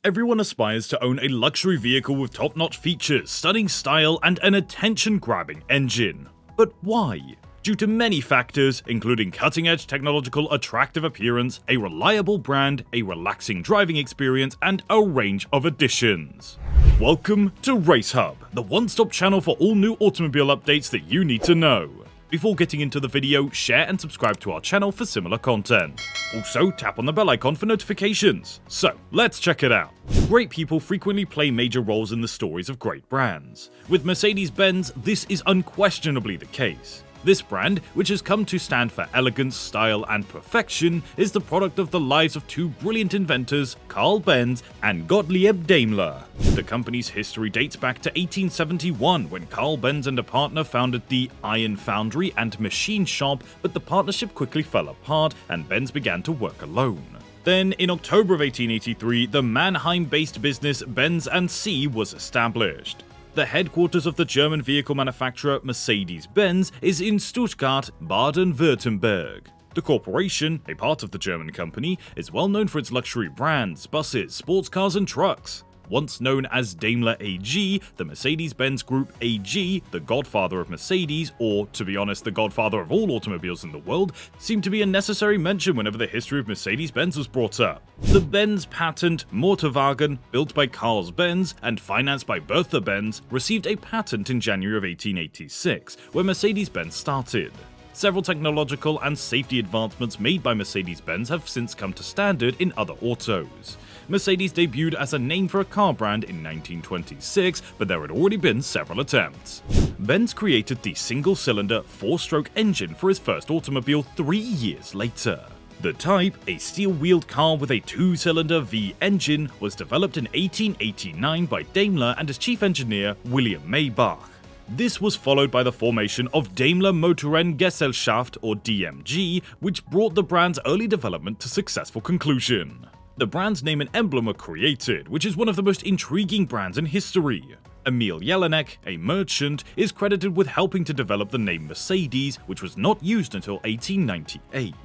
Everyone aspires to own a luxury vehicle with top-notch features, stunning style, and an attention-grabbing engine. But why? Due to many factors, including cutting-edge technological attractive appearance, a reliable brand, a relaxing driving experience, and a range of additions. Welcome to RaceHub, the one-stop channel for all new automobile updates that you need to know. Before getting into the video, share and subscribe to our channel for similar content. Also, tap on the bell icon for notifications. So, let's check it out. Great people frequently play major roles in the stories of great brands. With Mercedes-Benz, this is unquestionably the case. This brand, which has come to stand for elegance, style, and perfection, is the product of the lives of two brilliant inventors, Carl Benz and Gottlieb Daimler. The company's history dates back to 1871, when Carl Benz and a partner founded the Iron Foundry and Machine Shop, but the partnership quickly fell apart and Benz began to work alone. Then, in October of 1883, the Mannheim-based business Benz & C was established. The headquarters of the German vehicle manufacturer Mercedes-Benz is in Stuttgart, Baden-Württemberg. The corporation, a part of the German company, is well known for its luxury brands, buses, sports cars, and trucks. Once known as Daimler AG, the Mercedes-Benz Group AG, the godfather of Mercedes, or, to be honest, the godfather of all automobiles in the world, seemed to be a necessary mention whenever the history of Mercedes-Benz was brought up. The Benz Patent Motorwagen, built by Carl Benz and financed by Bertha Benz, received a patent in January of 1886, where Mercedes-Benz started. Several technological and safety advancements made by Mercedes-Benz have since come to standard in other autos. Mercedes debuted as a name for a car brand in 1926, but there had already been several attempts. Benz created the single-cylinder, four-stroke engine for his first automobile 3 years later. The Type, a steel-wheeled car with a two-cylinder V engine, was developed in 1889 by Daimler and his chief engineer, William Maybach. This was followed by the formation of Daimler-Motoren-Gesellschaft, or DMG, which brought the brand's early development to successful conclusion. The brand's name and emblem were created, which is one of the most intriguing brands in history. Emil Jelinek, a merchant, is credited with helping to develop the name Mercedes, which was not used until 1898.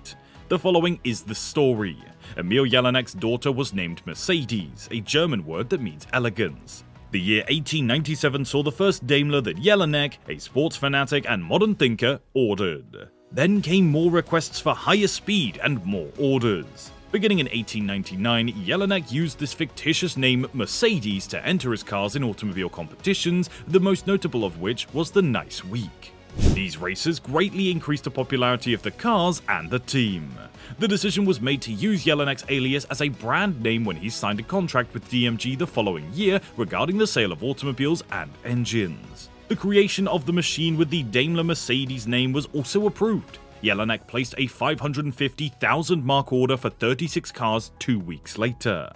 The following is the story. Emil Jelinek's daughter was named Mercedes, a German word that means elegance. The year 1897 saw the first Daimler that Jelinek, a sports fanatic and modern thinker, ordered. Then came more requests for higher speed and more orders. Beginning in 1899, Jelinek used this fictitious name Mercedes to enter his cars in automobile competitions, the most notable of which was the Nice Week. These races greatly increased the popularity of the cars and the team. The decision was made to use Jelinek's alias as a brand name when he signed a contract with DMG the following year regarding the sale of automobiles and engines. The creation of the machine with the Daimler Mercedes name was also approved. Jelinek placed a 550,000 mark order for 36 cars 2 weeks later.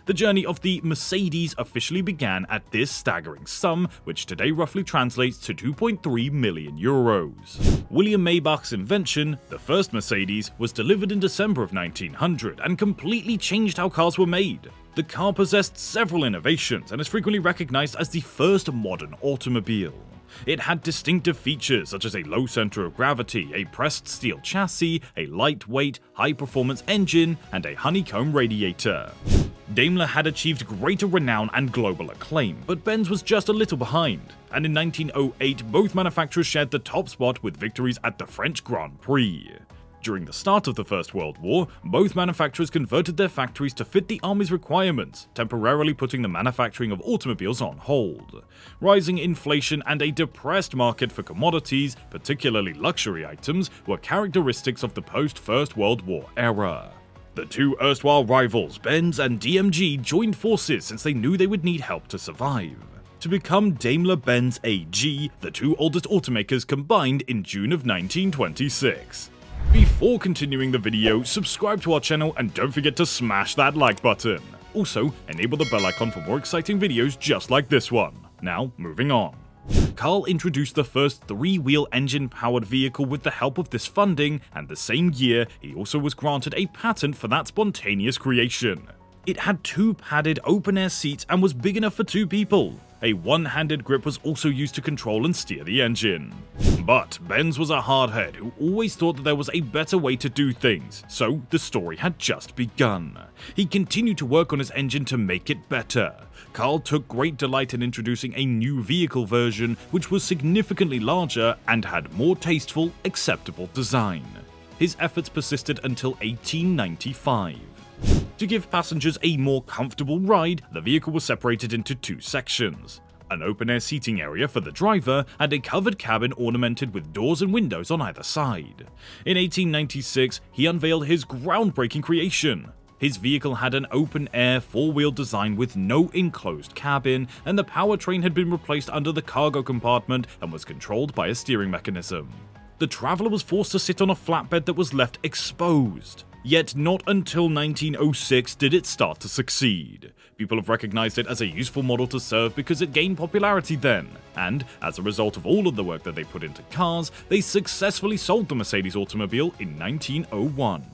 The journey of the Mercedes officially began at this staggering sum, which today roughly translates to 2.3 million euros. William Maybach's invention, the first Mercedes, was delivered in December of 1900 and completely changed how cars were made. The car possessed several innovations and is frequently recognized as the first modern automobile. It had distinctive features such as a low center of gravity, a pressed steel chassis, a lightweight, high-performance engine, and a honeycomb radiator. Daimler had achieved greater renown and global acclaim, but Benz was just a little behind, and in 1908 both manufacturers shared the top spot with victories at the French Grand Prix. During the start of the First World War, both manufacturers converted their factories to fit the army's requirements, temporarily putting the manufacturing of automobiles on hold. Rising inflation and a depressed market for commodities, particularly luxury items, were characteristics of the post-First World War era. The two erstwhile rivals, Benz and DMG, joined forces since they knew they would need help to survive. To become Daimler-Benz AG, the two oldest automakers combined in June of 1926. Before continuing the video, subscribe to our channel and don't forget to smash that like button. Also, enable the bell icon for more exciting videos just like this one. Now, moving on. Carl introduced the first three-wheel engine-powered vehicle with the help of this funding, and the same year, he also was granted a patent for that spontaneous creation. It had two padded open-air seats and was big enough for two people. A one-handed grip was also used to control and steer the engine. But Benz was a hardhead who always thought that there was a better way to do things, so the story had just begun. He continued to work on his engine to make it better. Carl took great delight in introducing a new vehicle version which was significantly larger and had more tasteful, acceptable design. His efforts persisted until 1895. To give passengers a more comfortable ride, the vehicle was separated into two sections: an open-air seating area for the driver and a covered cabin ornamented with doors and windows on either side. In 1896, he unveiled his groundbreaking creation. His vehicle had an open-air four-wheel design with no enclosed cabin, and the powertrain had been replaced under the cargo compartment and was controlled by a steering mechanism. The traveller was forced to sit on a flatbed that was left exposed. Yet not until 1906 did it start to succeed. People have recognized it as a useful model to serve because it gained popularity then, and as a result of all of the work that they put into cars, they successfully sold the Mercedes automobile in 1901.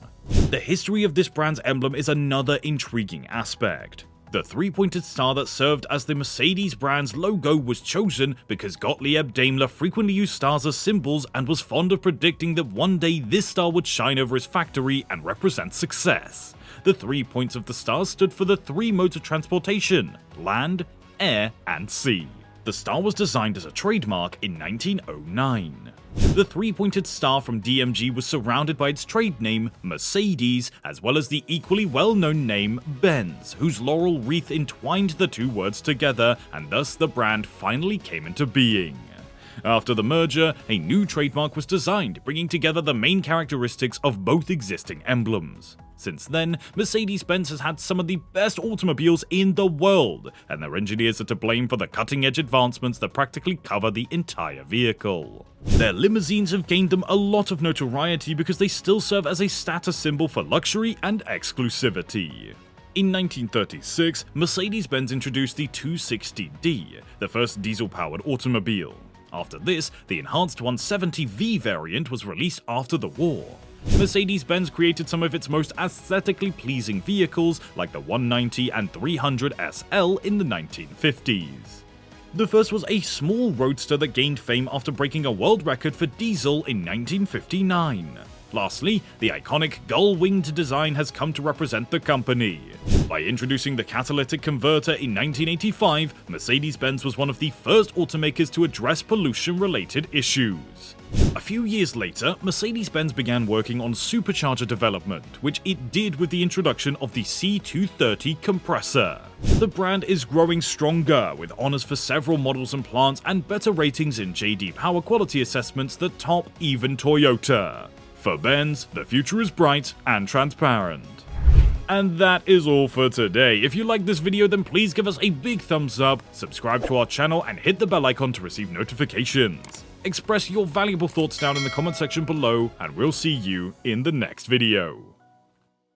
The history of this brand's emblem is another intriguing aspect. The three-pointed star that served as the Mercedes brand's logo was chosen because Gottlieb Daimler frequently used stars as symbols and was fond of predicting that one day this star would shine over his factory and represent success. The 3 points of the star stood for the three modes of transportation: land, air, and sea. The star was designed as a trademark in 1909. The three-pointed star from DMG was surrounded by its trade name, Mercedes, as well as the equally well-known name, Benz, whose laurel wreath entwined the two words together, and thus the brand finally came into being. After the merger, a new trademark was designed, bringing together the main characteristics of both existing emblems. Since then, Mercedes-Benz has had some of the best automobiles in the world, and their engineers are to blame for the cutting-edge advancements that practically cover the entire vehicle. Their limousines have gained them a lot of notoriety because they still serve as a status symbol for luxury and exclusivity. In 1936, Mercedes-Benz introduced the 260D, the first diesel-powered automobile. After this, the enhanced 170V variant was released after the war. Mercedes-Benz created some of its most aesthetically pleasing vehicles, like the 190 and 300 SL in the 1950s. The first was a small roadster that gained fame after breaking a world record for diesel in 1959. Lastly, the iconic gull-winged design has come to represent the company. By introducing the catalytic converter in 1985, Mercedes-Benz was one of the first automakers to address pollution-related issues. A few years later, Mercedes-Benz began working on supercharger development, which it did with the introduction of the C230 compressor. The brand is growing stronger, with honors for several models and plants and better ratings in JD Power Quality assessments that top even Toyota. For Benz, the future is bright and transparent. And that is all for today. If you liked this video, then please give us a big thumbs up, subscribe to our channel, and hit the bell icon to receive notifications. Express your valuable thoughts down in the comment section below, and we'll see you in the next video.